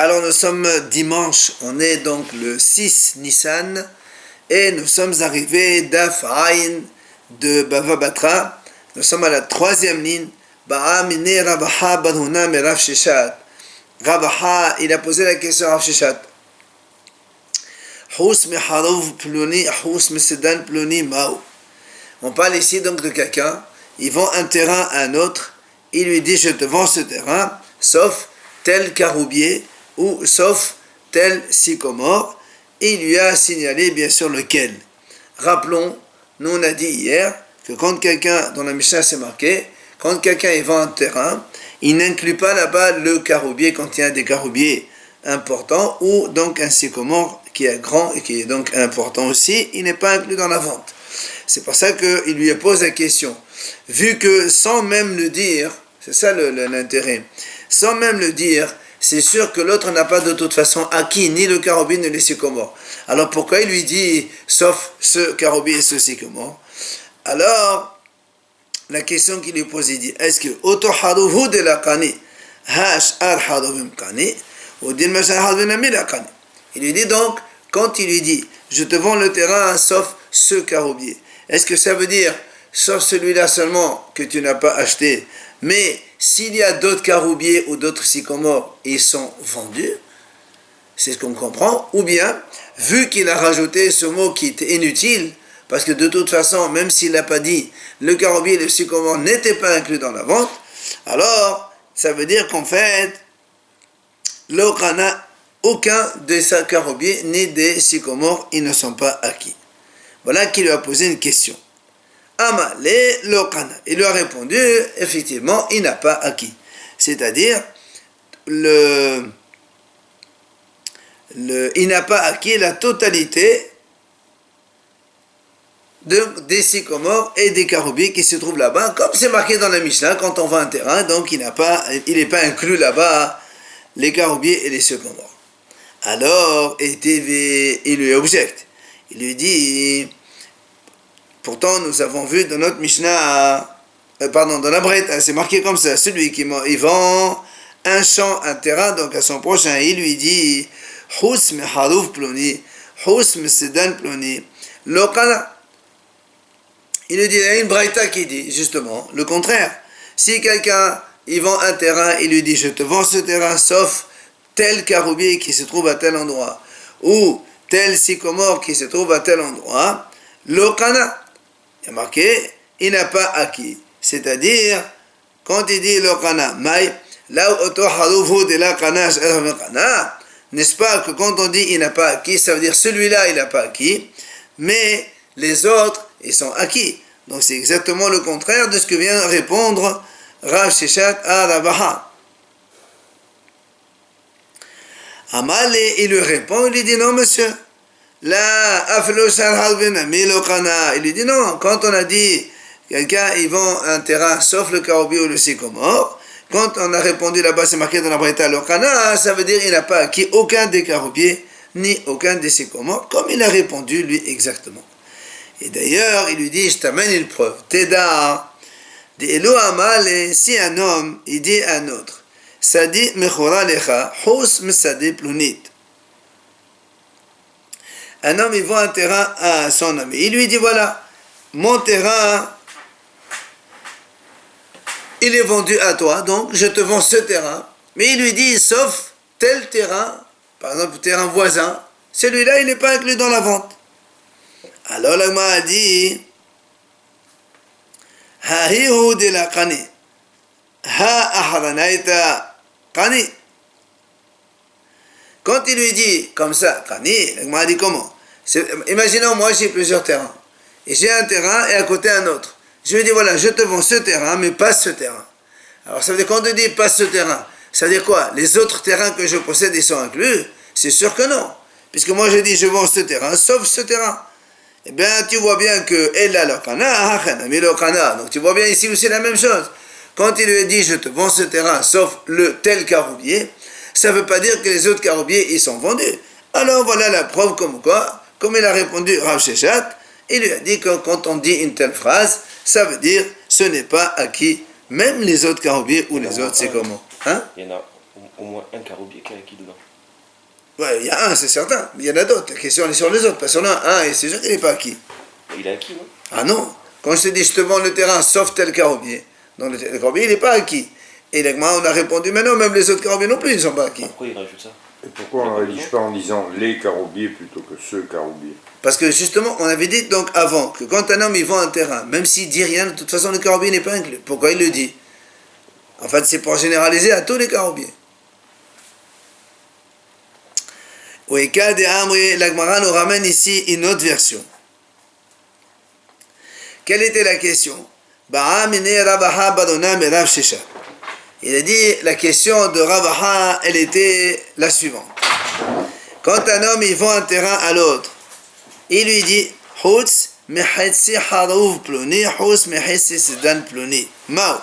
Alors nous sommes dimanche, on est donc le 6 Nissan et nous sommes arrivés d'Af Ayn de Bava Batra. Nous sommes à la troisième ligne. Ba'a mine Rabaha Banhuna me Rav Sheshat. Rabaha, il a posé la question à Rav Sheshat. Hous me Harouf Pluni, Hous me Sedan Pluni Mao. On parle ici donc de quelqu'un, il vend un terrain à un autre, il lui dit je te vends ce terrain, sauf tel caroubier ou sauf tel sycomore, et il lui a signalé bien sûr lequel. Rappelons, nous on a dit hier que quand quelqu'un, dans la Mishnah c'est marqué, quand quelqu'un vend un terrain, il n'inclut pas là-bas le caroubier quand il y a des caroubiers importants, ou donc un sycomore qui est grand et qui est donc important aussi, il n'est pas inclus dans la vente. C'est pour ça qu'il lui pose la question. Vu que sans même le dire, c'est ça l'intérêt, sans même le dire, c'est sûr que l'autre n'a pas de toute façon acquis ni le caroubier ni le sycomore. Alors pourquoi il lui dit, sauf ce caroubier et ce sycomore? Alors, la question qu'il lui pose, il dit, est-ce que Oto haruhu de la kani, hash ar haruvim kani, ou din machar haruvim la kani? Il lui dit donc, quand il lui dit, je te vends le terrain sauf ce caroubier, est-ce que ça veut dire, sauf celui-là seulement que tu n'as pas acheté, mais s'il y a d'autres caroubiers ou d'autres sycomores, ils sont vendus, c'est ce qu'on comprend, ou bien, vu qu'il a rajouté ce mot qui était inutile, parce que de toute façon, même s'il n'a pas dit, le caroubier et le sycomore n'étaient pas inclus dans la vente, alors, ça veut dire qu'en fait, aucun des caroubiers ni des sycomores, ils ne sont pas acquis. Voilà qui lui a posé une question. Amale Lokana. Il lui a répondu, effectivement, il n'a pas acquis. C'est-à-dire, il n'a pas acquis la totalité des sycomores et des caroubiers qui se trouvent là-bas, comme c'est marqué dans la Mishnah, quand on vend un terrain, donc il n'est pas inclus là-bas les caroubiers et les sycomores. Alors, il lui objecte. Il lui dit, pourtant nous avons vu dans notre Mishnah, dans la Breta, c'est marqué comme ça, celui qui vend un champ, un terrain, donc à son prochain, il lui dit, Hous me harouf ploni, Hous me sedan ploni, lokana. Il lui dit, il y a une Breta qui dit, justement, le contraire. Si quelqu'un, il vend un terrain, il lui dit, je te vends ce terrain, sauf tel caroubier qui se trouve à tel endroit, ou tel sycomore qui se trouve à tel endroit, lokana. Il y a marqué, il n'a pas acquis. C'est-à-dire, quand il dit lokana, maï, là où oto harufu de la kana, n'est-ce pas que quand on dit il n'a pas acquis, ça veut dire celui-là il n'a pas acquis, mais les autres ils sont acquis. Donc c'est exactement le contraire de ce que vient répondre Rav Sheshat à Rabaha. Amale, il lui répond, il lui dit non monsieur, là, il lui dit non, quand on a dit quelqu'un il vend un terrain sauf le caroubier ou le sycomore, quand on a répondu là-bas, c'est marqué dans la Breta Lokana, ça veut dire qu'il n'a pas acquis aucun des caroubiers ni aucun des sycomores, comme il a répondu lui exactement. Et d'ailleurs, il lui dit, je t'amène une preuve. Teda, si un homme, il dit à un autre, Sadi mechora lecha, hous mesadi plunit. Un homme, il vend un terrain à son ami. Il lui dit, voilà, mon terrain, il est vendu à toi, donc je te vends ce terrain. Mais il lui dit, sauf tel terrain, par exemple, terrain voisin, celui-là, il n'est pas inclus dans la vente. Alors l'agma a dit, Hahihu de la kani, ha aharanaita kani. Quand il lui dit comme ça, kani, l'agma a dit comment? Imaginons, moi j'ai plusieurs terrains. Et j'ai un terrain et à côté un autre. Je lui dis, voilà, je te vends ce terrain, mais pas ce terrain. Alors ça veut dire, quand on dit pas ce terrain, ça veut dire quoi? Les autres terrains que je possède, ils sont inclus? C'est sûr que non. Puisque moi je dis, je vends ce terrain, sauf ce terrain. Eh bien, tu vois bien que Ella Lokana, donc tu vois bien ici aussi la même chose. Quand il lui dit, je te vends ce terrain, sauf le tel caroubier, ça ne veut pas dire que les autres caroubiers, ils sont vendus. Alors voilà la preuve comme quoi, comme il a répondu Rav Sheshat, il lui a dit que quand on dit une telle phrase, ça veut dire ce n'est pas acquis, même les autres caroubiers ou les autres, c'est comment? Il y en a au moins un caroubier qui est acquis dedans. Ouais, il y a un, c'est certain, mais il y en a d'autres. La question elle est sur les autres, parce qu'on a un et c'est sûr qu'il n'est pas acquis. Il est acquis, non? Ah non, quand je te dis je te vends le terrain sauf tel carobier, donc le carobier il n'est pas acquis. Et l'agma on a répondu mais non, même les autres carobiers non plus ils ne sont pas acquis. Pourquoi il rajoute ça? Et pourquoi on ne rédige pas en disant les caroubiers plutôt que ce caroubier? Parce que justement, on avait dit donc avant que quand un homme il vend un terrain, même s'il dit rien, de toute façon le carobier n'est pas inclus. Pourquoi il le dit? En fait, c'est pour généraliser à tous les carobiers. Oui, l'Agmara nous ramène ici une autre version. Quelle était la question? Il a dit la question de Rabaha, elle était la suivante. Quand un homme il vend un terrain à l'autre, il lui dit Hutz mehetsi harouf ploni, hutz mehetsi sedan ploni. Mao.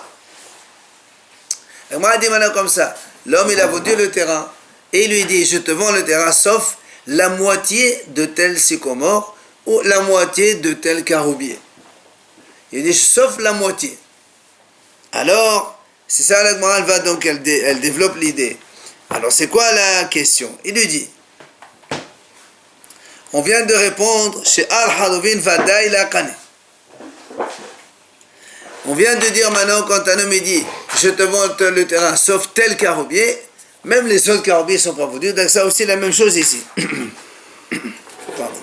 Moi, dit maintenant comme ça. L'homme il a vendu le terrain et il lui dit je te vends le terrain sauf la moitié de tel sycomore ou la moitié de tel caroubier. Il dit sauf la moitié. Alors, c'est ça la Gemara, va donc elle développe l'idée. Alors c'est quoi la question? Il lui dit on vient de répondre chez Al-Harovin Vadaï Laqani. On vient de dire maintenant quand un homme dit je te vends le terrain sauf tel caroubier, même les autres caroubiers ne sont pas vendus, donc ça aussi la même chose ici. Pardon.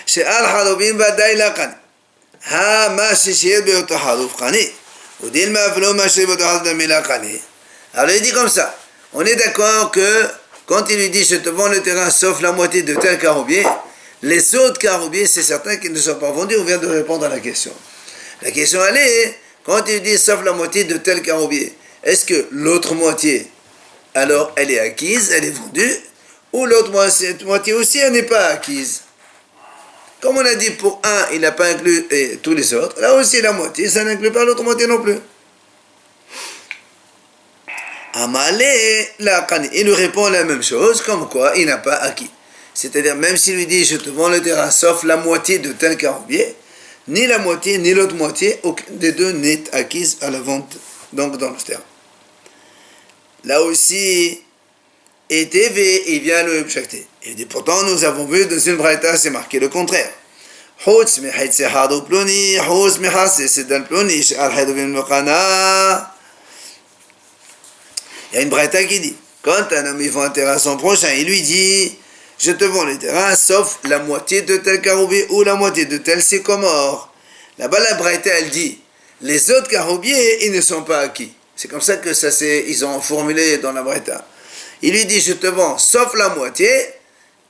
Chez Al-Harovin Vadaï Laqani. Ha ma shishiyat be'oto haruf qani. Udil ma vlo ma shishiyat be'oto haruf damila qani. Alors il dit comme ça. On est d'accord que quand il lui dit je te vends le terrain sauf la moitié de tel caroubier, les autres caroubiers, c'est certain qu'ils ne sont pas vendus, on vient de répondre à la question. La question elle est, quand il dit sauf la moitié de tel caroubier, est-ce que l'autre moitié, alors elle est acquise, elle est vendue, ou l'autre moitié aussi elle n'est pas acquise? Comme on a dit pour un, il n'a pas inclus tous les autres, là aussi la moitié, ça n'inclut pas l'autre moitié non plus. Amalé, il lui répond la même chose, comme quoi il n'a pas acquis. C'est-à-dire, même s'il lui dit je te vends le terrain sauf la moitié de tel caroubier, ni la moitié ni l'autre moitié, aucune des deux n'est acquise à la vente, donc dans le terrain. Là aussi, et TV, il vient le objecter. Il dit pourtant, nous avons vu dans une braïta, c'est marqué le contraire. Il y a une braïta qui dit, quand un homme il vend un terrain à son prochain, il lui dit, je te vends le terrain sauf la moitié de tel caroubier ou la moitié de tel sycomore. Là-bas, la braïta, elle dit, les autres caroubiers, ils ne sont pas acquis. C'est comme ça que ils ont formulé dans la braïta. Il lui dit, je te vends sauf la moitié.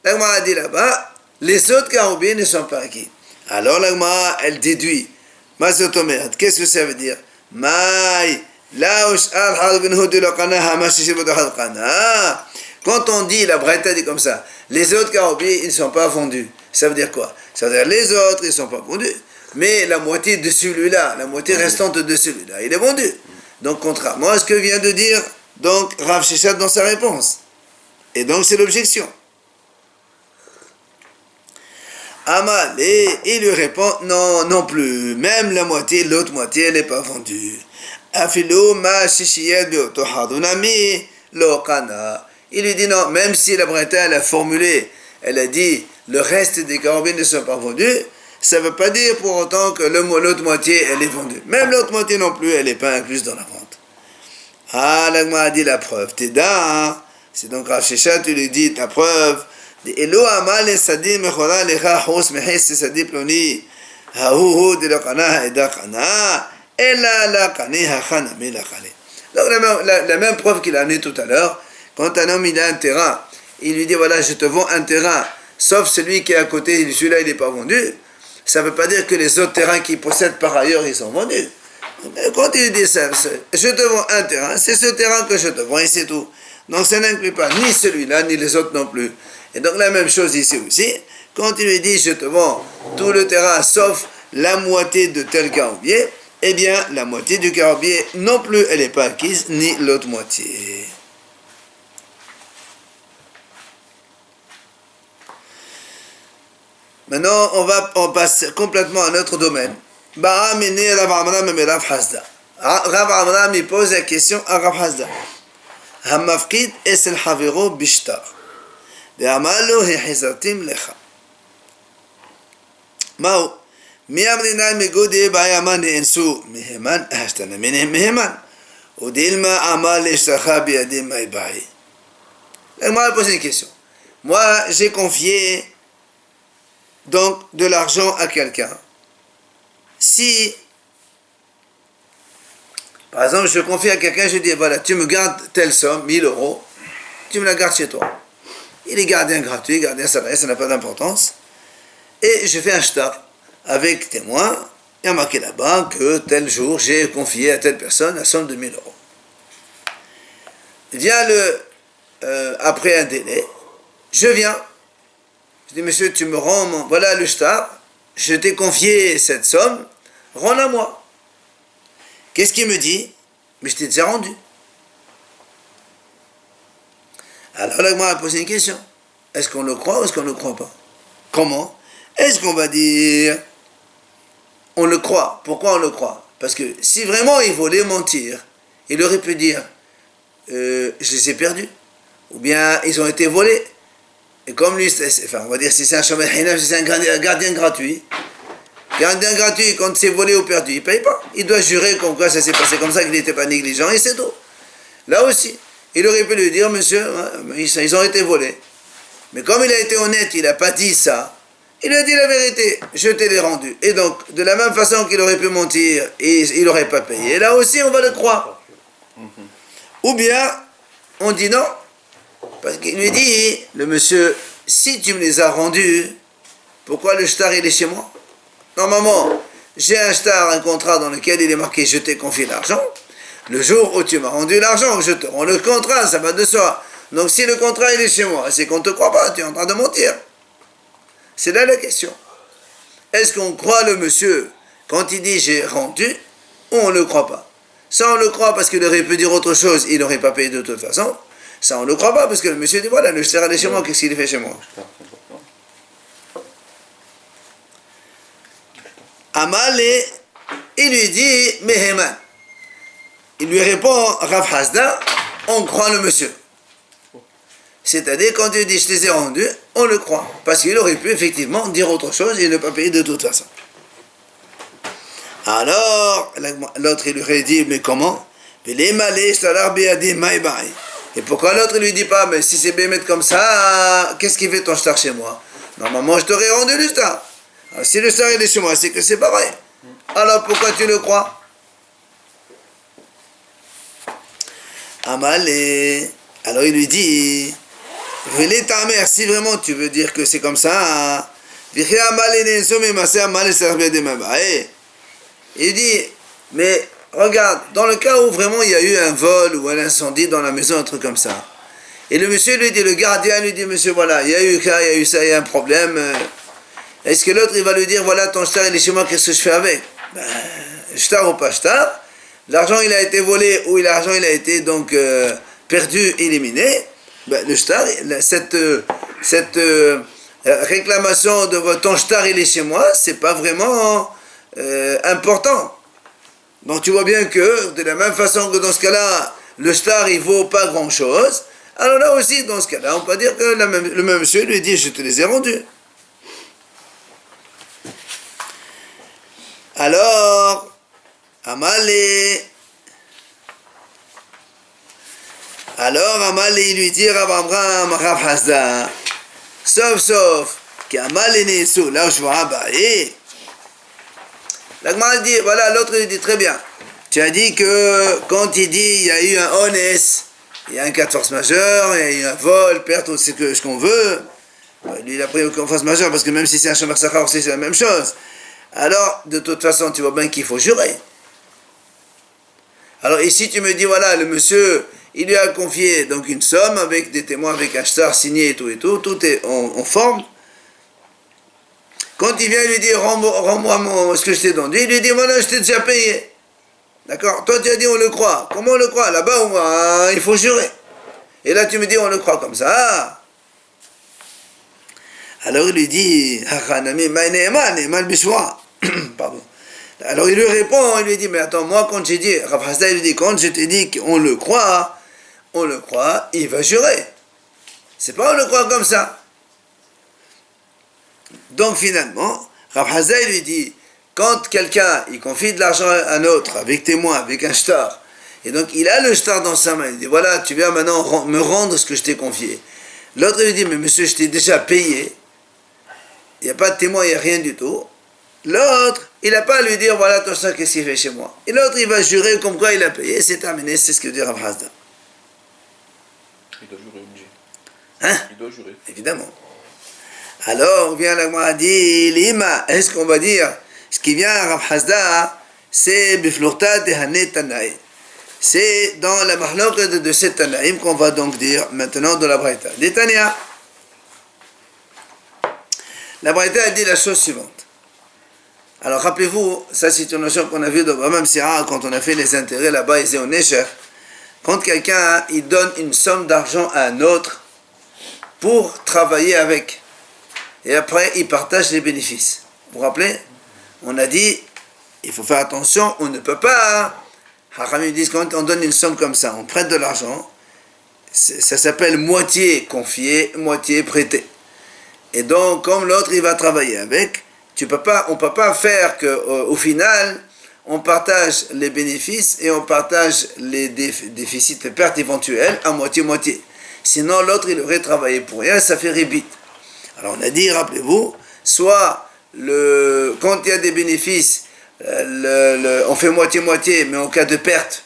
L'agma a dit là-bas, les autres caroubiers ne sont pas acquis. Alors l'agma, elle déduit, qu'est-ce que ça veut dire? Quand on dit, la braïta dit comme ça, les autres caroubiers, ils ne sont pas vendus. Ça veut dire quoi? Ça veut dire les autres, ils ne sont pas vendus. Mais la moitié de celui-là, la moitié restante de celui-là, il est vendu. Donc, contrairement à ce que vient de dire donc Rav Sheshet dans sa réponse. Et donc, c'est l'objection. Amal, et il lui répond, non, non plus. Même la moitié, l'autre moitié, elle n'est pas vendue. Afilo ma shishiyat be'oto hadunami lo kana. Il lui dit non, même si la braïta, elle a formulé, elle a dit, le reste des caroubiers ne sont pas vendus, ça ne veut pas dire pour autant que l'autre moitié, elle est vendue. Même l'autre moitié non plus, elle n'est pas incluse dans la vente. Ah, l'agma a dit la preuve. Teda, c'est donc Rav Sheshet, tu lui dis ta preuve. Elo amal sadi mechora lecha hos mehes sadi ploni. Hahu de la kana eda kana. Ela la kane hachana me la kane. Donc la même preuve qu'il a amenée tout à l'heure, quand un homme il a un terrain, il lui dit voilà, je te vends un terrain, sauf celui qui est à côté, celui-là il n'est pas vendu. Ça ne veut pas dire que les autres terrains qu'il possède par ailleurs, ils sont vendus. Quand il dit ça, je te vends un terrain, c'est ce terrain que je te vends et c'est tout. Donc ça n'inclut pas ni celui-là, ni les autres non plus. Et donc la même chose ici aussi, quand il lui dit je te vends tout le terrain sauf la moitié de tel caroubier, eh bien la moitié du caroubier non plus elle n'est pas acquise, ni l'autre moitié. Maintenant, on passe complètement à un autre domaine. Rav Amram il pose la question à Rav Hasda. המפקיד אצל חברו בשטר, ואמר לו, החזרתים לך. מהו? מי המדינה מגודי בעיימה נאנסו מהימן, השתנה מהימן. ודילמה אמר לאשתך בידי מאי באי. Moi, poser une question. Moi, j'ai confié donc de l'argent à quelqu'un. Si, par exemple, je confie à quelqu'un, je dis, voilà, tu me gardes telle somme, 1000 euros, tu me la gardes chez toi. Il est gardien gratuit, gardien salarié, ça n'a pas d'importance. Et je fais un shtar avec témoin, il y a marqué là-bas que tel jour, j'ai confié à telle personne la somme de 1000 euros. Vient après un délai, je viens, je dis, monsieur, tu me rends, voilà le shtar, je t'ai confié cette somme, rends-la moi. Qu'est-ce qu'il me dit? Mais je t'ai déjà rendu. Alors là, moi, a posé une question. Est-ce qu'on le croit ou est-ce qu'on ne le croit pas? Comment? Est-ce qu'on va dire, on le croit? Pourquoi on le croit? Parce que si vraiment il voulait mentir, il aurait pu dire, je les ai perdus, ou bien ils ont été volés. Et comme lui, enfin, on va dire si c'est un chômeur hinaf, si c'est un gardien gratuit, quand c'est volé ou perdu, il ne paye pas. Il doit jurer comme quoi ça s'est passé comme ça, qu'il n'était pas négligent, et c'est tout. Là aussi, il aurait pu lui dire, monsieur, ils ont été volés. Mais comme il a été honnête, il n'a pas dit ça, il a dit la vérité, je te l'ai rendu. Et donc, de la même façon qu'il aurait pu mentir, et il n'aurait pas payé, là aussi on va le croire. Ou bien, on dit non, parce qu'il lui dit, le monsieur, si tu me les as rendus, pourquoi le shtar il est chez moi? Normalement, j'ai un shtar, un contrat dans lequel il est marqué je t'ai confié l'argent. Le jour où tu m'as rendu l'argent, je te rends le contrat, ça va de soi. Donc si le contrat il est chez moi, c'est qu'on ne te croit pas, tu es en train de mentir. C'est là la question. Est-ce qu'on croit le monsieur quand il dit j'ai rendu, ou on ne le croit pas? Ça on le croit parce qu'il aurait pu dire autre chose, il n'aurait pas payé de toute façon. Ça on ne le croit pas parce que le monsieur dit voilà, le shtar il est chez moi, qu'est-ce qu'il fait chez moi? Amalé, il lui dit Meheman. Il lui répond Rav Hasda, on croit le monsieur. C'est-à-dire quand il dit je les ai rendus, on le croit. Parce qu'il aurait pu effectivement dire autre chose et ne pas payer de toute façon. Alors, l'autre il lui aurait dit mais comment? Et pourquoi l'autre lui dit pas mais si c'est bémet comme ça, qu'est-ce qui fait ton shtar chez moi? Normalement je t'aurais rendu le shtar. Alors, si le shtar il est chez moi, c'est que c'est pas vrai. Alors pourquoi tu le crois? Amalé. Alors il lui dit, venez ta mère, si vraiment tu veux dire que c'est comme ça, il dit, mais regarde, dans le cas où vraiment il y a eu un vol ou un incendie dans la maison, un truc comme ça, et le monsieur lui dit, le gardien lui dit, monsieur voilà, il y a eu ça, il y a un problème, est-ce que l'autre il va lui dire, voilà ton shtar il est chez moi, qu'est-ce que je fais avec? Shtar ou pas shtar, l'argent il a été volé ou l'argent il a été donc perdu, éliminé, le shtar, cette réclamation de ton shtar il est chez moi, c'est pas vraiment important. Donc tu vois bien que de la même façon que dans ce cas-là, le shtar il vaut pas grand-chose, alors là aussi dans ce cas-là, on peut dire que le même monsieur lui dit je te les ai rendus. Alors, Amalé, il lui dit Rav Amram, Rav Hasda, sauf, qu'Amalé n'est sous, là où je vois, la Gemara dit, voilà, l'autre lui dit très bien. Tu as dit que quand il dit il y a eu un honest, il y a un cas de force majeure, il y a eu un vol, perte, tout ce qu'on veut. Lui il a pris aucune force majeure parce que même si c'est un chômeur sachar aussi c'est la même chose. Alors, de toute façon, tu vois bien qu'il faut jurer. Alors ici, tu me dis, voilà, le monsieur, il lui a confié donc une somme avec des témoins, avec un shtar signé et tout, tout est en forme. Quand il vient, il lui dit, rends-moi ce que je t'ai donné, il lui dit, voilà, je t'ai déjà payé. D'accord? Toi, tu as dit, on le croit. Comment on le croit? Là-bas, il faut jurer. Et là, tu me dis, on le croit comme ça. Alors il lui dit, pardon. Alors il lui répond, il lui dit, mais attends, moi quand j'ai dit, Rav Hasda il lui dit, quand je t'ai dit qu'on le croit, on le croit, il va jurer. C'est pas on le croit comme ça. Donc finalement, Rav Hazda lui dit, quand quelqu'un il confie de l'argent à un autre, avec témoin, avec un shtar, et donc il a le shtar dans sa main, il dit voilà, tu viens maintenant me rendre ce que je t'ai confié. L'autre lui dit, mais monsieur, je t'ai déjà payé, il n'y a pas de témoin, il n'y a rien du tout. L'autre, il n'a pas à lui dire voilà ton shtar, qu'est-ce qu'il fait chez moi. Et l'autre, il va jurer comme quoi il a payé, c'est terminé, c'est ce que dit Rav Hazda. Il doit jurer, obligé. Hein? Il doit jurer. Évidemment. Alors, vient la Gemara dit, l'ima, est-ce qu'on va dire, ce qui vient à Rav Hazda, c'est biflurta tehane tanaï. C'est dans la mahlok de cet tanaïm qu'on va donc dire maintenant de la Braïta. Des Tania. La Braïta a dit la chose suivante. Alors, rappelez-vous, ça c'est une notion qu'on a vue dans Bamam Sira quand on a fait les intérêts là-bas, ils étaient au Necher. Quand quelqu'un, il donne une somme d'argent à un autre pour travailler avec. Et après, il partage les bénéfices. Vous vous rappelez? On a dit, il faut faire attention, on ne peut pas. Haramim disent quand on donne une somme comme ça, on prête de l'argent, ça s'appelle moitié confié, moitié prêté. Et donc, comme l'autre, il va travailler avec, on ne peut pas faire qu'au final, on partage les bénéfices et on partage les déficits, les pertes éventuelles à moitié-moitié. Sinon, l'autre, il aurait travaillé pour rien, ça fait rébit. Alors, on a dit, rappelez-vous, soit quand il y a des bénéfices, on fait moitié-moitié, mais en cas de perte,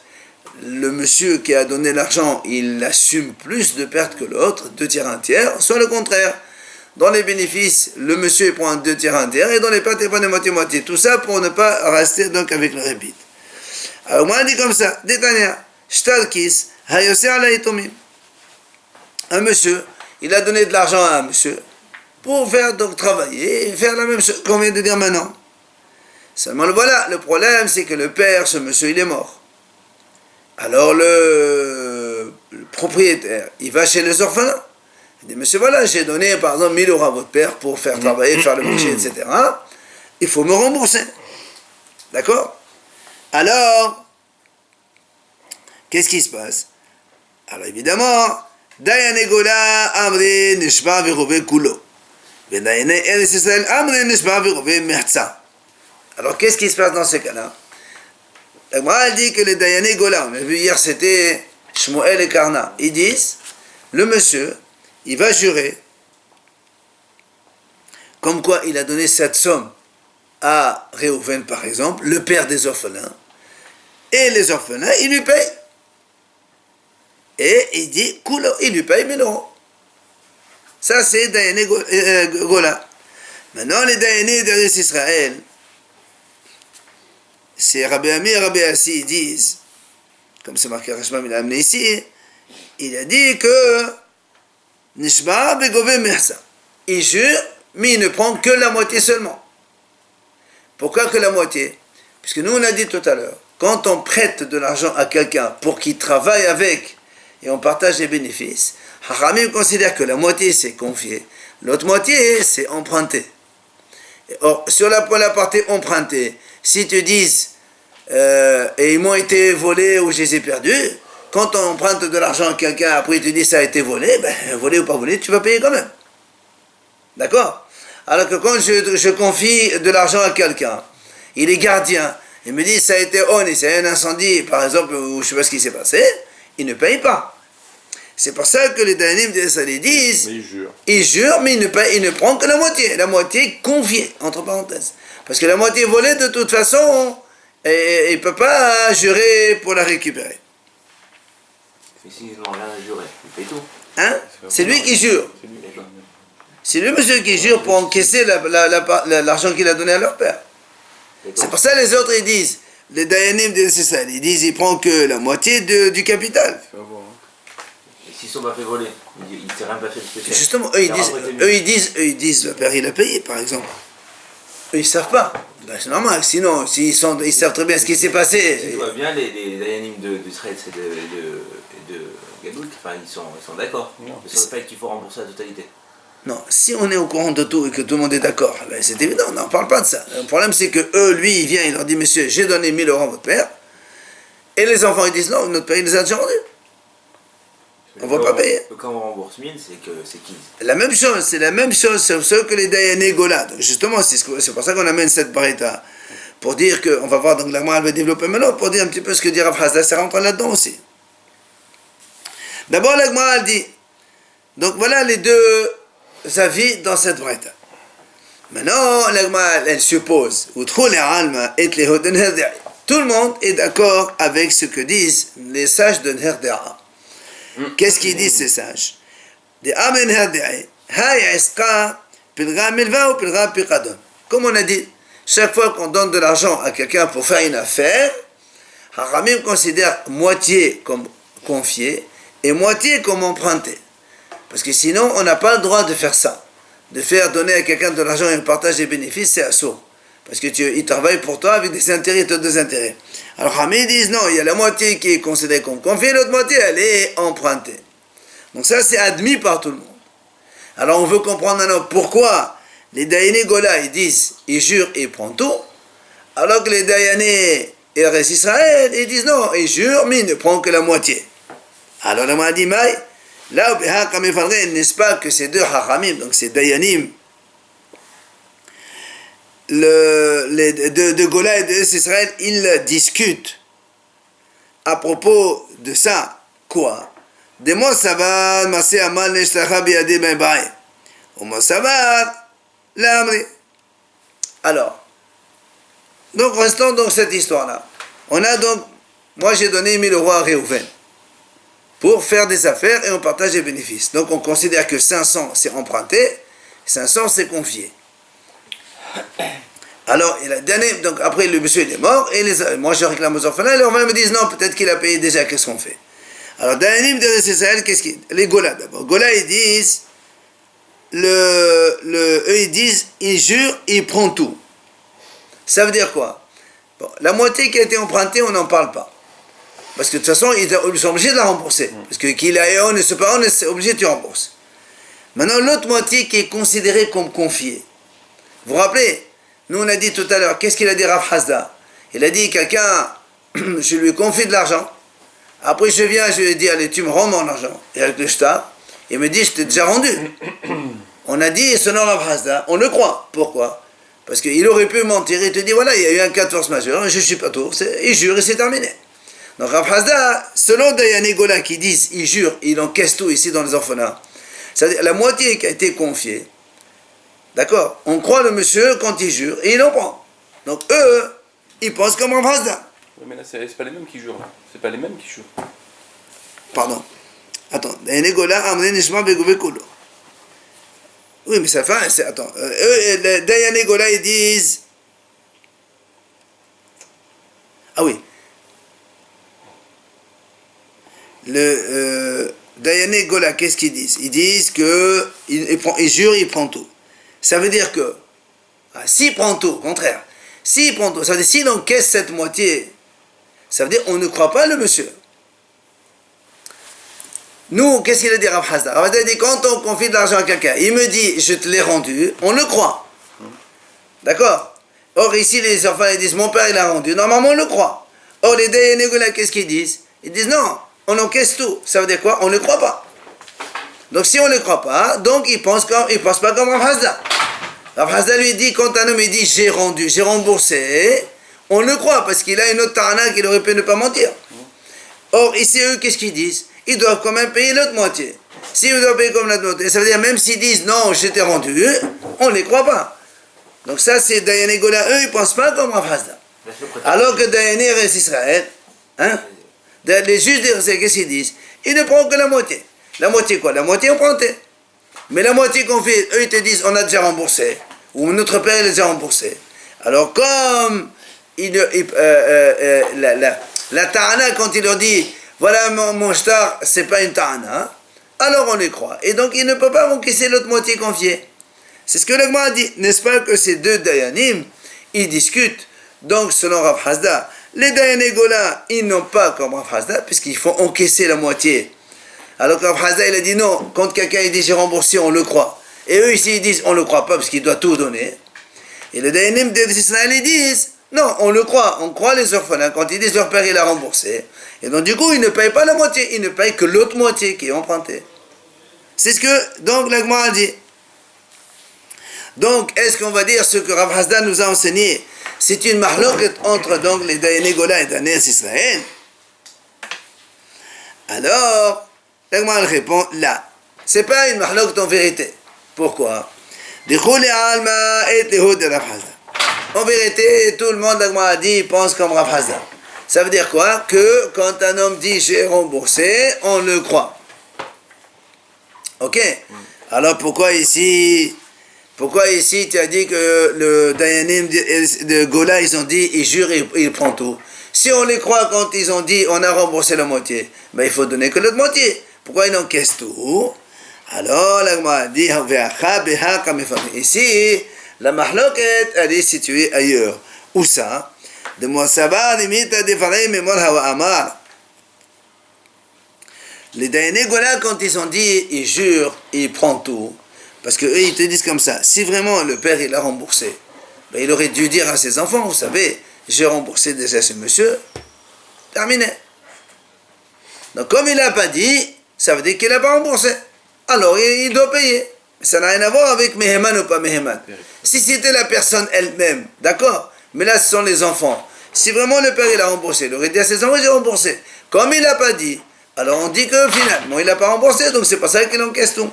le monsieur qui a donné l'argent, il assume plus de pertes que l'autre, 2 tiers, 1 tiers, soit le contraire. Dans les bénéfices, le monsieur il prend 2 tiers, 1 tiers, et dans les pertes, il prend de moitié-moitié. Tout ça pour ne pas rester donc avec le rébit. Alors, moi, on dit comme ça, Détania, Shtalkis, Hayose Alaïtomim. Un monsieur, il a donné de l'argent à un monsieur pour faire donc travailler et faire la même chose qu'on vient de dire maintenant. Seulement voilà, le problème c'est que le père, ce monsieur, il est mort. Alors le propriétaire, il va chez les orphelins. Il dit, monsieur, voilà, j'ai donné par exemple 1000 euros à votre père pour faire travailler, faire le marché, etc. Il faut me rembourser. D'accord? Alors, qu'est-ce qui se passe? Alors évidemment, Dayane Gola Amre Nishba Virove Kulo. Dayane Eretz Israël Amre Nishba Virove Merza. Alors qu'est-ce qui se passe dans ce cas-là? La Gemara dit que les Dayane Gola, on a vu hier, c'était Shmuel et Karna. Ils disent, le monsieur, il va jurer, comme quoi il a donné cette somme à Réhouven, par exemple, le père des orphelins, et les orphelins, il lui paye. Et il dit, il lui paye 1000 euros. Ça, c'est Dayane Gola. Maintenant, les Dayane d'Eretz Israël, c'est Rabbi Ami et Rabbi Assi, ils disent, comme c'est marqué Rashbam, il a amené ici, il a dit que Nishba Begove Mersa. Il jure, mais il ne prend que la moitié seulement. Pourquoi que la moitié? Puisque nous, on a dit tout à l'heure, quand on prête de l'argent à quelqu'un pour qu'il travaille avec et on partage les bénéfices, Haramim considère que la moitié c'est confié, l'autre moitié c'est emprunté. Or, sur la partie empruntée, si tu dis et ils m'ont été volés ou je les ai perdus, quand on emprunte de l'argent à quelqu'un, après tu dis ça a été volé, volé ou pas volé, tu vas payer quand même. D'accord? Alors que quand je confie de l'argent à quelqu'un, il est gardien, il me dit ça a été honné, c'est un incendie, par exemple, ou je ne sais pas ce qui s'est passé, il ne paye pas. C'est pour ça que les Dayanim disent, il jure, mais il ne prend que la moitié confiée, entre parenthèses. Parce que la moitié volée, de toute façon, il ne peut pas jurer pour la récupérer. Mais s'ils n'ont rien à jurer, il paye tout. Hein? C'est lui qui jure. C'est lui, monsieur, qui jure pour encaisser l'argent qu'il a donné à leur père. C'est pour ça que les autres, ils disent, les Dayanim, c'est ça, ils disent, il prend que la moitié du capital. Et s'ils sont pas fait voler, il ne s'est rien passé de spécial. Justement, eux, ils disent, le père, il a payé, par exemple. Eux, ils ne savent pas. C'est normal, sinon, ils savent très bien ce qui s'est passé. Si tu vois bien, les Dayanim d'Israël et de Gadout, enfin, ils sont d'accord. Sur le fait qu'il faut rembourser la totalité. Non, si on est au courant de tout et que tout le monde est d'accord, c'est évident, on n'en parle pas de ça. Le problème, c'est que eux, lui, il vient, il leur dit, monsieur, j'ai donné 1000 euros à votre père. Et les enfants, ils disent, non, notre père, il les a déjà rendus. On ne va pas payer. Quand on rembourse mine, c'est qui? La même chose, c'est la même chose, sauf que les Dayané Gola. Donc justement, c'est pour ça qu'on amène cette barita. Pour dire que, on va voir, donc la Gemara va développer maintenant, pour dire un petit peu ce que dit Rav Hasda, ça rentre là-dedans aussi. D'abord, la Gemara dit, donc voilà les deux avis dans cette barita. Maintenant, la Gemara, elle suppose, tout le monde est d'accord avec ce que disent les sages de Nerdea. Qu'est-ce qu'ils disent ces sages? Comme on a dit, chaque fois qu'on donne de l'argent à quelqu'un pour faire une affaire, Haramim considère moitié comme confié et moitié comme emprunté. Parce que sinon, on n'a pas le droit de faire ça. De faire donner à quelqu'un de l'argent et partage des bénéfices, c'est assourd. Parce que il travaille pour toi avec des intérêts et des intérêts. Alors Haramim disent non, il y a la moitié qui est considérée comme confiée, l'autre moitié, elle est empruntée. Donc ça, c'est admis par tout le monde. Alors on veut comprendre maintenant pourquoi les Dayané Gola, ils disent, ils jurent et ils prennent tout, alors que les Dayané et Eretz Israël, ils disent non, ils jurent, mais ils ne prennent que la moitié. Alors on m'a dit, mais là, n'est-ce pas que ces deux Hachamim, donc ces Dayanim, de Gola et de Eretz Israël, ils discutent à propos de ça, quoi? De Mosavar, Masé Amal, Neshtacha, Biadé, Ben Baï. Ou Mosavar, l'Amri. Alors, donc restons dans cette histoire-là. On a donc, moi j'ai donné 1000 euros à Réhouven pour faire des affaires et on partage les bénéfices. Donc on considère que 500 c'est emprunté, 500 c'est confié. Alors, il a donné, donc après le monsieur il est mort, et moi je réclame aux orphelins, et les orphelins me disent non, peut-être qu'il a payé déjà, qu'est-ce qu'on fait? Alors, dans l'anime de Israël, qu'est-ce qu'ils... Les Gola d'abord. Gola, ils disent, eux ils disent, ils jurent, ils prennent tout. Ça veut dire quoi? Bon, la moitié qui a été empruntée, on n'en parle pas. Parce que de toute façon, ils sont obligés de la rembourser. Parce que qu'il a on ne sait pas, on est obligé de tu rembourses. Maintenant, l'autre moitié qui est considérée comme confiée. Vous vous rappelez? Nous, on a dit tout à l'heure, qu'est-ce qu'il a dit Rav Hasda? Il a dit, quelqu'un, je lui confie de l'argent. Après, je viens, je lui dis, allez, tu me rends mon argent. Et avec le shtar, il me dit, je t'ai déjà rendu. On a dit, selon Rav Hasda, on le croit. Pourquoi? Parce qu'il aurait pu mentir et te dire, voilà, il y a eu un cas de force majeure, je ne suis pas tout. Il jure et c'est terminé. Donc Rav Hasda, selon Dayané Gola qui disent, il jure, il encaisse tout ici dans les orphelins. C'est-à-dire, la moitié qui a été confiée, d'accord? On croit le monsieur quand il jure et il en prend. Donc eux, ils pensent comme Rav Hasda. Oui, mais là, c'est pas les mêmes qui jurent. C'est pas les mêmes qui jurent. Pardon. Attends. Dayané Gola, Amre Nishma Begubekulo. Oui, mais ça fait. Attends. Eux, Dayané Gola, ils disent. Ah oui. Dayané Gola, qu'est-ce qu'ils disent? Ils disent que il jure, il prend tout. Ça veut dire que s'il prend tout, au contraire, s'il prend tout, ça veut dire s'il encaisse cette moitié, ça veut dire on ne croit pas le monsieur. Nous, qu'est-ce qu'il a dit Rav Hasda? Rav Hasda dit quand on confie de l'argent à quelqu'un, il me dit je te l'ai rendu, on le croit. D'accord? Or ici les enfants ils disent mon père il a rendu, normalement on le croit. Or les Dayané Gola, qu'est-ce qu'ils disent? Ils disent non, on encaisse tout. Ça veut dire quoi? On ne croit pas. Donc si on ne croit pas, donc il pense pas comme Rav Hasda. Rav Hasda lui dit, quand un homme il dit j'ai rendu, j'ai remboursé, on le croit parce qu'il a une autre tarana qu'il aurait pu ne pas mentir. Or ici eux qu'est-ce qu'ils disent? Ils doivent quand même payer l'autre moitié. S'ils doivent payer comme l'autre moitié, ça veut dire même s'ils disent non, je t'ai rendu, on ne les croit pas. Donc ça c'est Dayané Gola, eux ils ne pensent pas comme Rav Hasda. Alors que Dayané Eretz Israël, les juges d'Eretz Israël, qu'est-ce qu'ils disent? Ils ne prennent que la moitié. La moitié quoi? La moitié empruntée. Mais la moitié qu'on fait, eux ils te disent on a déjà remboursé. Ou notre père il a déjà remboursé. Alors comme la ta'ana quand il leur dit voilà mon shtar, c'est pas une ta'ana, alors on les croit. Et donc il ne peut pas encaisser l'autre moitié confiée. C'est ce que le Gemara a dit. N'est-ce pas que ces deux Dayanim, ils discutent. Donc selon Rav Hasda, les Dayané Gola, ils n'ont pas comme Rav Hasda, puisqu'il faut encaisser la moitié. Alors que Rav Hasda, il a dit non, quand quelqu'un dit j'ai remboursé, on le croit. Et eux ici, ils disent on ne le croit pas, parce qu'il doit tout donner. Et les Dayanim d'Israël, ils disent Non, on le croit. On croit les orphelins. Quand ils disent leur père, il a remboursé. Et donc, du coup, ils ne payent pas la moitié. Ils ne payent que l'autre moitié qui est empruntée. C'est ce que, donc, la Gemara dit. Donc, est-ce qu'on va dire ce que Rav Hasda nous a enseigné? C'est une mahloket entre donc les Dayané Gola et Dayané Israël. Alors, la Gemara répond là. C'est pas une mahloket en vérité. Pourquoi? En vérité, tout le monde, la Gemara dit, pense comme Rav Hasda. Ça veut dire quoi? Que quand un homme dit j'ai remboursé, on le croit. Ok? Alors pourquoi ici tu as dit que le Dayanim de Gola, ils ont dit, ils jurent, ils prennent tout. Si on les croit quand ils ont dit on a remboursé la moitié, ben il faut donner que l'autre moitié. Pourquoi ils encaissent tout? Alors la Gemara dit ici, la mahloket, elle est située ailleurs. Où ça? De Mossaba, limite de Farei, Memor Hawa Amar. Les Dayané Gola, quand ils ont dit, ils jurent, ils prennent tout. Parce qu'eux, ils te disent comme ça. Si vraiment le père, il a remboursé, ben, il aurait dû dire à ses enfants, vous savez, j'ai remboursé déjà ce monsieur. Terminé. Donc, comme il n'a pas dit, ça veut dire qu'il n'a pas remboursé. Alors, il doit payer. Ça n'a rien à voir avec Meheman ou pas Meheman. Si c'était la personne elle-même, d'accord? Mais là, ce sont les enfants. Si vraiment le père, il a remboursé, il aurait dit à ses enfants, j'ai remboursé. Comme il n'a pas dit, alors on dit que finalement, il n'a pas remboursé, donc c'est pas ça qu'il encaisse tout.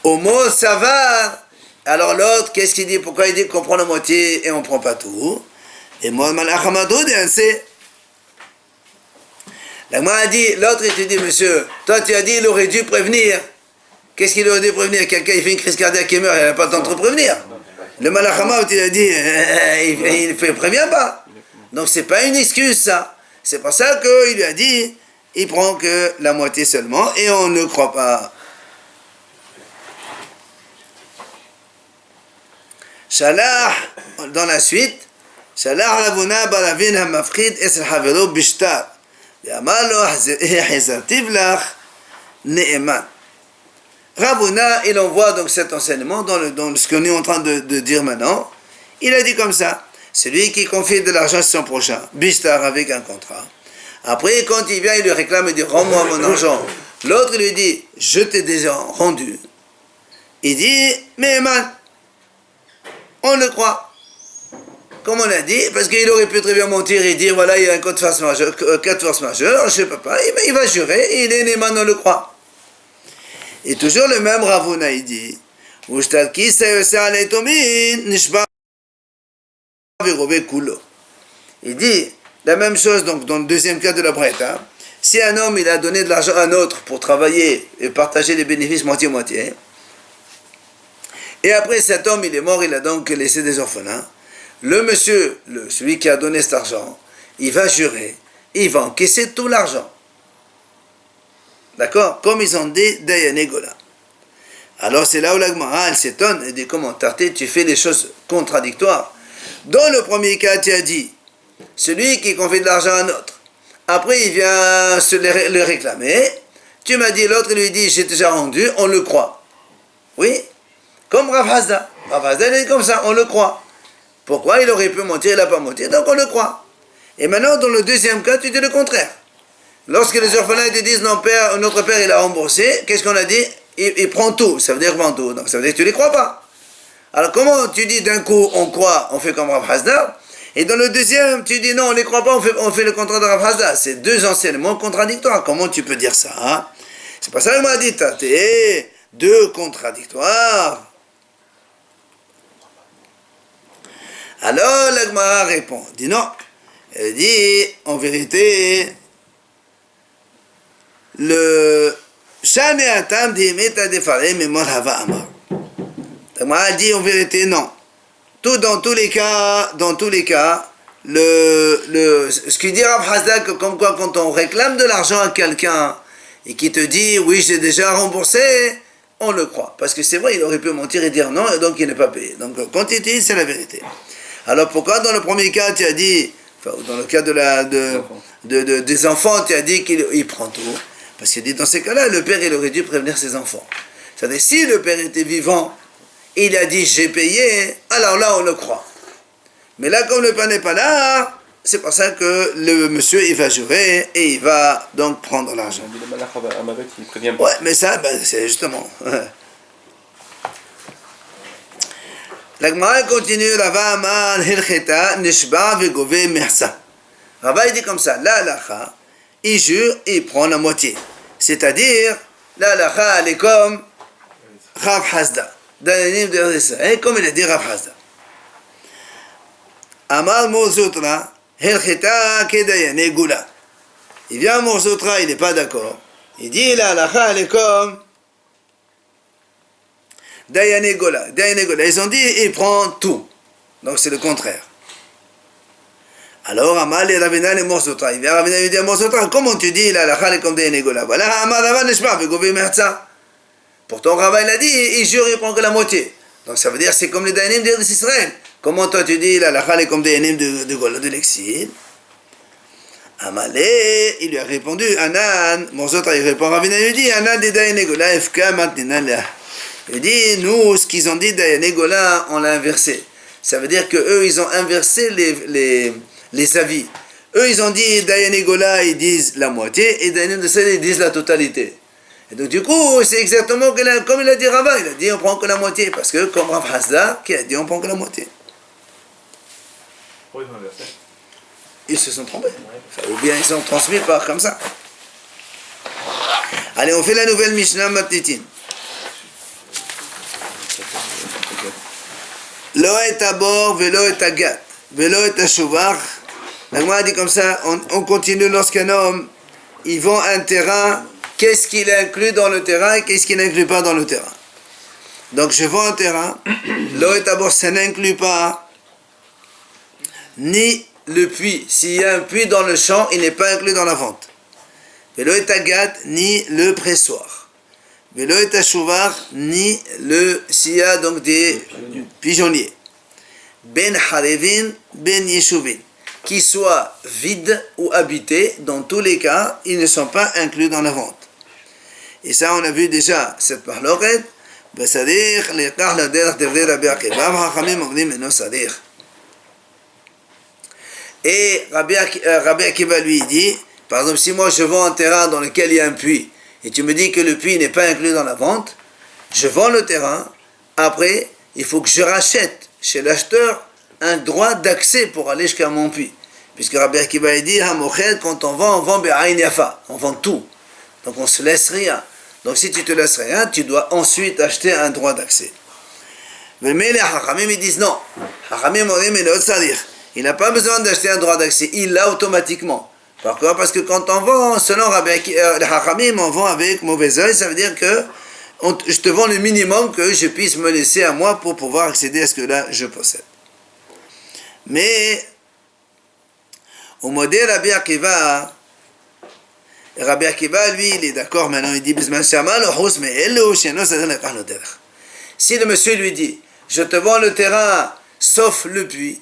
Au mot ça va. Alors l'autre, qu'est-ce qu'il dit? Pourquoi il dit qu'on prend la moitié et on ne prend pas tout? Et moi, Malachamado, c'est. La main a dit, l'autre, il te dit, monsieur, toi tu as dit, il aurait dû prévenir. Qu'est-ce qu'il aurait dû prévenir? Quelqu'un, il fait une crise cardiaque et meurt, il n'a pas le temps de te prévenir. Le Malachamado, il a dit, il ne prévient pas. Donc c'est pas une excuse, ça. C'est pour ça qu'il lui a dit, il prend que la moitié seulement et on ne croit pas. Shalah, dans la suite, Shalah Ravuna Baravin Hamafrid Esel Havelo Bishtar. Yamalo Hazartiv Lach Neeman. Ravuna, il envoie donc cet enseignement dans ce qu'on est en train de dire maintenant. Il a dit comme ça, celui qui confie de l'argent à son prochain, Bishtar avec un contrat. Après, quand il vient, il lui réclame, il dit, rends-moi mon argent. L'autre, il lui dit, je t'ai déjà rendu. Il dit, mais man, on le croit. Comme on a dit, parce qu'il aurait pu très bien mentir et dire, voilà, il y a un cas de force majeure, je sais pas, il va jurer, il est Néman, on le croit. Et toujours le même Ravuna, il dit, il dit, la même chose donc dans le deuxième cas de la brette. Hein. Si un homme il a donné de l'argent à un autre pour travailler et partager les bénéfices moitié-moitié, et après cet homme il est mort, il a donc laissé des orphelins, le monsieur, celui qui a donné cet argent, il va jurer, il va encaisser tout l'argent. D'accord? Comme ils ont dit Dayané Gola. Alors c'est là où la Gemara elle s'étonne et dit comment Tarté, tu fais des choses contradictoires. Dans le premier cas, tu as dit celui qui confie de l'argent à un autre. Après, il vient le réclamer. Tu m'as dit, l'autre lui dit, j'ai déjà rendu, on le croit. Oui, comme Rav Hasda. Rav Hasda, il est comme ça, on le croit. Pourquoi? Il aurait pu mentir, il n'a pas menti, donc on le croit. Et maintenant, dans le deuxième cas, tu dis le contraire. Lorsque les orphelins te disent, non, père, notre père, il a remboursé, qu'est-ce qu'on a dit? Il prend tout, ça veut dire prend tout. Donc ça veut dire que tu ne les crois pas. Alors comment tu dis d'un coup, on croit, on fait comme Rav Hasda? Et dans le deuxième, tu dis non, on ne les croit pas, on fait le contraire de Rav Hasda. C'est deux enseignements contradictoires. Comment tu peux dire ça? Hein? C'est pas ça qu'il m'a dit, t'es deux contradictoires. Alors la Gemara répond, dit non. Elle dit, en vérité, le Shane Atam dit Meta Defare Memor Hava Amar. La Gemara dit en vérité non. Dans tous les cas, ce qu'il dit Rav Hasda, comme quoi quand on réclame de l'argent à quelqu'un et qui te dit oui j'ai déjà remboursé, on le croit. Parce que c'est vrai, il aurait pu mentir et dire non, et donc il n'est pas payé. Donc quand il dit, c'est la vérité. Alors pourquoi dans le premier cas tu as dit, enfin dans le cas des enfants, tu as dit qu'il prend tout? Parce qu'il dit dans ces cas-là, le père il aurait dû prévenir ses enfants. C'est-à-dire si le père était vivant, il a dit j'ai payé, alors là on le croit. Mais là, comme le père n'est pas là, c'est pour ça que le monsieur, il va jurer et il va donc prendre l'argent. On dit le malach Amavet, il prévient pas. Ouais, mais ça, ben, c'est justement. La Gemara continue, Rava Amar Hilcheta Nishba Vegove Mersa. Rava il dit comme ça, la halacha, il jure et il prend la moitié. C'est-à-dire, la halacha, elle est comme Rav Hasda. Et comme il a dit Rav Hasda. Amar Mourzotra, Hilcheta Kedayane Gula. Il vient à Mourzotra, il n'est pas d'accord. Il dit, la halacha, elle est comme Dayane Gola. Ils ont dit, il prend tout. Donc c'est le contraire. Alors, Amal et Ravina les Morsotra. Il vient Ravina lui dit à Morsotra, comment tu dis, la halakha est comme Dayane Gola? Voilà, Amal Ravan Neshma, Vegove Merza. Pourtant, Rava il a dit, il jure, il prend que la moitié. Donc ça veut dire, c'est comme les Dayanim d'Israël. Comment toi tu dis, la halakha est comme Dayanim de Gola, de l'exil? Amalé, il lui a répondu, Anan, Morsotra, il répond, Ravina lui dit, Anan de Dayane Gola, Efka Matnina. Il dit, nous, ce qu'ils ont dit Dayane Gola, on l'a inversé. Ça veut dire qu'eux, ils ont inversé les avis. Eux, ils ont dit Dayane Gola, ils disent la moitié, et Dayanim de Sel, ils disent la totalité. Et donc, du coup, c'est exactement comme il a dit Rava. Il a dit, on prend que la moitié. Parce que, comme Rav Hasda, qui a dit, on prend que la moitié. Pourquoi ils ont inversé? Ils se sont trompés. Enfin, ou bien ils sont transmis par comme ça. Allez, on fait la nouvelle Mishnah Matnitin. Lo et abor, velo et agat, velo et ashuvach. La Gemara dit comme ça, on continue lorsqu'un homme, il vend un terrain, qu'est-ce qu'il inclut dans le terrain et qu'est-ce qu'il n'inclut pas dans le terrain. Donc je vends un terrain, lo et abor, ça n'inclut pas ni le puits. S'il y a un puits dans le champ, il n'est pas inclus dans la vente. Velo et agat, ni le pressoir. Velo et ashuvach, ni s'il y a donc des pigeonniers. Ben harevin, ben yeshuvin. Qui soient vides ou habités, dans tous les cas, ils ne sont pas inclus dans la vente. Et ça, on a vu déjà cette parloret. Besadir, lekach la derech devre Rabbi Akiva, v'chachamim omrim eno sadir. Et Rabbi Akiva lui dit, par exemple, si moi je vends un terrain dans lequel il y a un puits, et tu me dis que le puits n'est pas inclus dans la vente, je vends le terrain, après, il faut que je rachète chez l'acheteur un droit d'accès pour aller jusqu'à mon puits. Puisque Rabbi Akiva dit, quand on vend be'ayin yafa, on vend tout. Donc on ne se laisse rien. Donc si tu te laisses rien, tu dois ensuite acheter un droit d'accès. Mais les Hachamim, ils disent non. Hachamim, il n'a pas besoin d'acheter un droit d'accès, il l'a automatiquement. Pourquoi? Parce que quand on vend, selon les Hachamim, on vend avec mauvais oeil, ça veut dire que je te vends le minimum que je puisse me laisser à moi pour pouvoir accéder à ce que là je possède. Mais au modèle Rabbi Akiva, lui, il est d'accord maintenant, il dit si le monsieur lui dit, je te vends le terrain sauf le puits,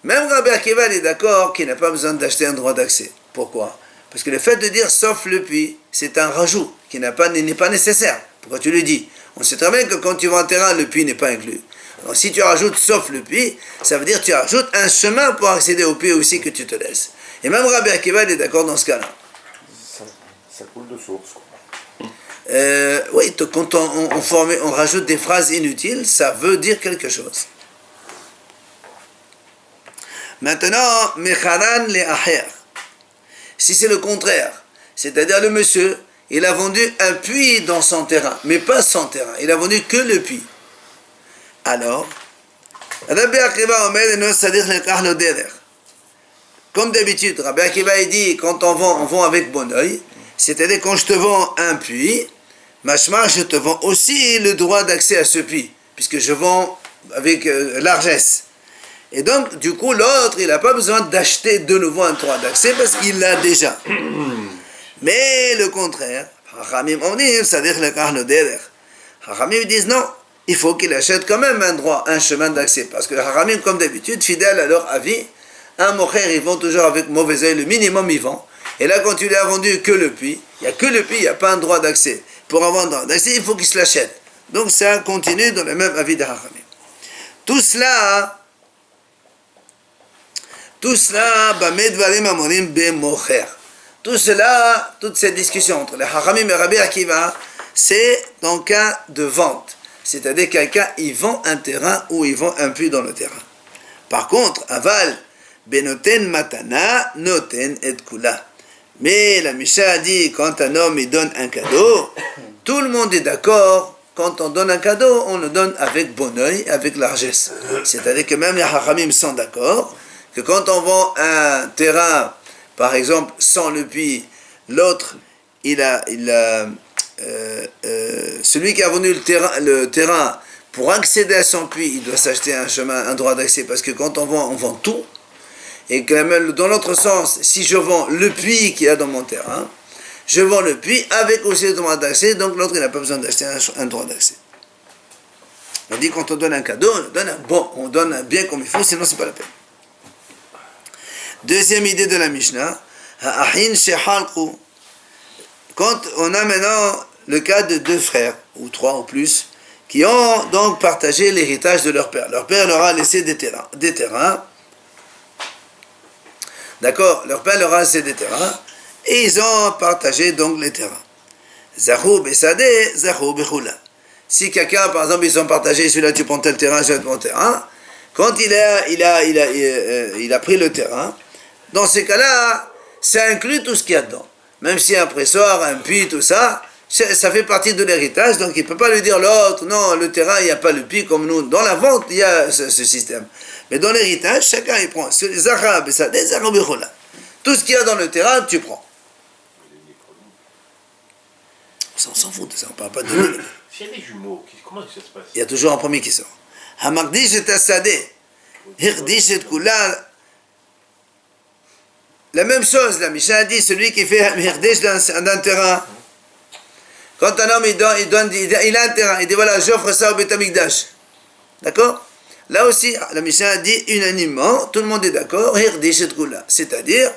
même Rabbi Akiva est d'accord qu'il n'a pas besoin d'acheter un droit d'accès. Pourquoi? Parce que le fait de dire sauf le puits, c'est un rajout qui n'est pas nécessaire. Pourquoi tu le dis? On sait très bien que quand tu vends un terrain, le puits n'est pas inclus. Alors si tu rajoutes sauf le puits, ça veut dire que tu rajoutes un chemin pour accéder au puits aussi que tu te laisses. Et même Rabbi Akiva est d'accord dans ce cas-là. Ça coule de source, quoi. Oui, quand on rajoute des phrases inutiles, ça veut dire quelque chose. Maintenant, mecharan le aher. Si c'est le contraire, c'est-à-dire le monsieur, il a vendu un puits dans son terrain, mais pas son terrain, il a vendu que le puits. Alors, Rabbi Akiva omer eno sadir lekach lo derech. Comme d'habitude, Rabbi Akiva dit, quand on vend avec bon oeil, c'est-à-dire quand je te vends un puits, machma, je te vends aussi le droit d'accès à ce puits, puisque je vends avec largesse. Et donc, du coup, l'autre, il n'a pas besoin d'acheter de nouveau un droit d'accès parce qu'il l'a déjà. Mais le contraire, Hachamim disent non, il faut qu'il achète quand même un chemin d'accès. Parce que les Hachamim, comme d'habitude, fidèles à leur avis, un mocher, ils vont toujours avec mauvais œil, le minimum ils vendent. Et là, quand tu lui as vendu que le puits, il n'y a que le puits, il n'y a pas un droit d'accès. Pour avoir un droit d'accès, il faut qu'il se l'achète. Donc ça continue dans le même avis des Hachamim. Tout cela, Tout cela, tout cela, toute cette discussion entre les Hachamim et Rabbi Akiva, c'est dans le cas de vente. C'est-à-dire quelqu'un, il vend un terrain ou il vend un puits dans le terrain. Par contre, aval, benoten matana, noten et kula. Mais la Mishnah a dit, quand un homme il donne un cadeau, tout le monde est d'accord, quand on donne un cadeau, on le donne avec bon oeil, avec largesse. C'est-à-dire que même les Hachamim sont d'accord, que quand on vend un terrain, par exemple, sans le puits, l'autre, celui qui a vendu le terrain, pour accéder à son puits, il doit s'acheter un droit d'accès, parce que quand on vend tout, et que dans l'autre sens, si je vends le puits qu'il y a dans mon terrain, je vends le puits avec aussi le droit d'accès, donc l'autre il n'a pas besoin d'acheter un droit d'accès. On dit quand on donne un cadeau, on donne un bien comme il faut, sinon c'est pas la peine. Deuxième idée de la Mishnah, quand on a maintenant le cas de deux frères, ou trois ou plus, qui ont donc partagé l'héritage de leur père. Leur père leur a laissé des terrains. D'accord, leur père leur a laissé des terrains, et ils ont partagé donc les terrains. Zahou besadeh, zahou bechula. Si quelqu'un, par exemple, ils ont partagé, celui-là tu prends tel terrain, celui-là tu prends tel terrain, quand il a pris le terrain, dans ces cas-là, ça inclut tout ce qu'il y a dedans. Même si un pressoir, un puits, tout ça, ça fait partie de l'héritage, donc il ne peut pas lui dire l'autre, non, le terrain, il n'y a pas le puits comme nous. Dans la vente, il y a ce système. Mais dans l'héritage, chacun il prend. Tout ce qu'il y a dans le terrain, tu prends. On s'en fout de ça, on ne parle pas de nous. S'il y a des jumeaux, comment ça se passe? Il y a toujours un premier qui sort. Hamakdish et Assadeh, Hirdish et Kula. La même chose, la Mishnah dit, celui qui fait Hirdish d'un terrain. Quand un homme il a un terrain, il dit voilà, j'offre ça au Beth Amikdash. D'accord? Là aussi, la Mishnah dit unanimement, tout le monde est d'accord, Hirdish et Kula. C'est-à-dire,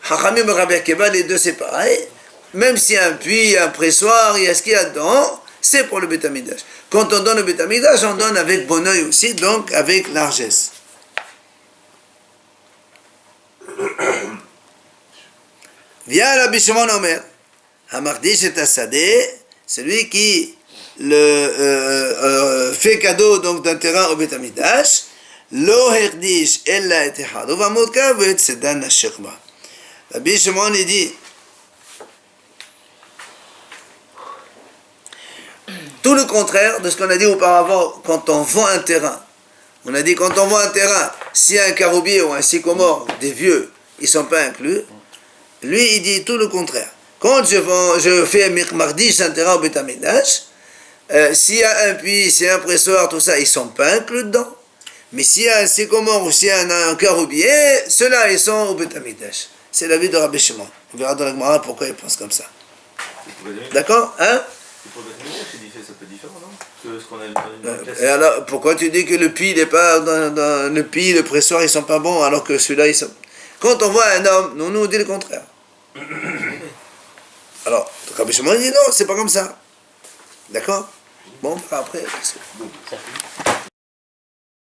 Hachamim et Rabbi Akiva, les deux c'est pareil. Même s'il y a un puits, un pressoir, il y a ce qu'il y a dedans, c'est pour le Beth Amikdash. Quand on donne le Beth Amikdash, on donne avec bon oeil aussi, donc avec largesse. Vient Rabbi Shimon Omer, Hamardish et Assadeh, celui qui fait cadeau donc d'un terrain au Beth Amikdash, Lo herdish ella et ehad, uvamodka ve'et sedan hashekba. Rabbi Shimon il dit, tout le contraire de ce qu'on a dit auparavant quand on vend un terrain. On a dit quand on vend un terrain, s'il y a un caroubier ou un sycomore, des vieux, ils ne sont pas inclus. Lui, il dit tout le contraire. Quand je fais mardish un terrain au Beth Amikdash, s'il y a un puits, s'il y a un pressoir, tout ça, ils ne sont pas inclus dedans. Mais s'il y a un sycomore ou s'il y a un caroubier, ceux-là, ils sont au Beth Amikdash. C'est l'avis de Rabbi Shimon. On verra dans la Gemara pourquoi il pense comme ça. D'accord? Hein? C'est un peu différent, non? Que ce qu'on a et alors, pourquoi tu dis que le puits, il n'est pas dans le puits, le pressoir, ils sont pas bons, alors que celui-là, ils sont... Quand on voit un homme, nous on dit le contraire. Alors, Rabbi Shimon dit non, c'est pas comme ça. D'accord? Bon, après...